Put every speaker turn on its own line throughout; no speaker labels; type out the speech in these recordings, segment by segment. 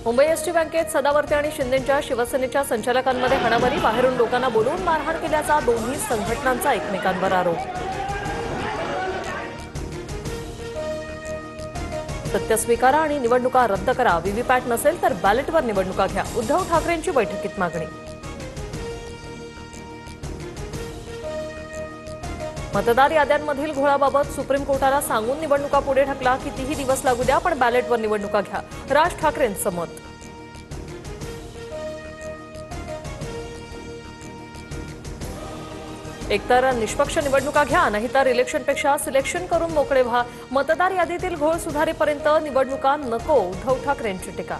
Mumbai ST बँकेत सदावर्ते आणि शिंदेंच्या शिवसेनेच्या संचालकांमध्ये हाणामारी, बाहेरून लोकांना बोलवून मारहाण केल्याचा दोन्ही संघटनांचा एकमेकांवर आरोप। सत्य स्वीकारा आणि निवडणुका रद्द करा, व्हीव्हीपॅट नसेल तर बॅलेटवर निवडणुका घ्या, उद्धव ठाकरेंची बैठकीत मागणी। मतदार याद्यांमधील घोळाबाबत सुप्रीम कोर्टाला सांगून निवडणुका पुढे ढकला, कितीही दिवस लागू द्या पण बॅलेटवर निवडणुका घ्या, राज ठाकरेंचं मत। एकतर निष्पक्ष निवडणुका घ्या, नाहीतर इलेक्शनपेक्षा सिलेक्शन करून मोकळे व्हा, मतदार यादीतील घोळ सुधारेपर्यंत निवडणुका नको, उद्धव ठाकरेंची टीका।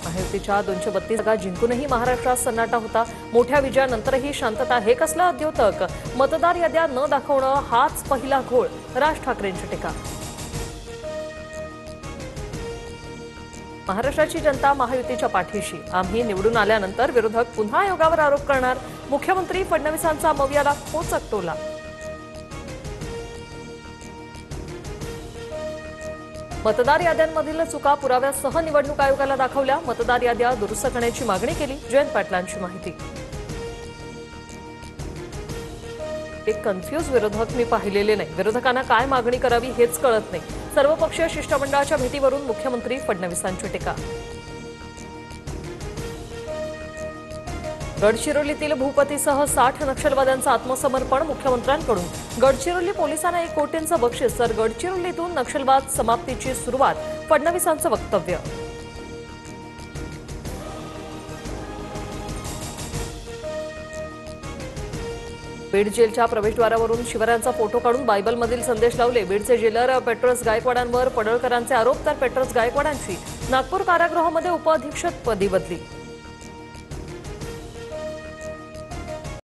महायुतीच्या 232 जागा जिंकूनही महाराष्ट्रात सन्नाटा होता, मोठ्या विजयानंतरही शांतता, हे कसलं अद्योतक, मतदार याद्या न दाखवणं हाच पहिला घोळ, राज ठाकरेंची टीका। महाराष्ट्राची जनता महायुतीच्या पाठीशी, आम्ही निवडून आल्यानंतर विरोधक पुन्हा आयोगावर आरोप करणार, मुख्यमंत्री फडणवीसांचा मवियाला खोचक टोला। मतदार याद्यांमधील चुका पुराव्यासह निवडणूक आयोगाला दाखवल्या, मतदार याद्या दुरुस्त करण्याची मागणी केली, जयंत पाटलांची माहिती। एक कन्फ्यूज विरोधक मी पाहिलेले नाही, विरोधकांना काय मागणी करावी हेच कळत नाही, सर्वपक्षीय शिष्टमंडळाच्या भेटीवरून मुख्यमंत्री फडणवीसांची टीका। गडचिरोलीतील भूपतीसह 60 नक्षलवाद्यांचं आत्मसमर्पण मुख्यमंत्र्यांकडून, गडचिरोली पोलिसांना 1 कोटींचं बक्षीस, तर गडचिरोलीतून नक्षलवाद समाप्तीची सुरुवात, फडणवीसांचं वक्तव्य। बीड जेलच्या प्रवेशद्वारावरून शिवरायांचा फोटो काढून बायबलमधील संदेश लावले, बीडचे जेलर पेट्रोस गायकवाडांवर पडळकरांचे आरोप, तर पेट्रोस गायकवाडांची नागपूर कारागृहामध्ये उपअधीक्षकपदी बदली।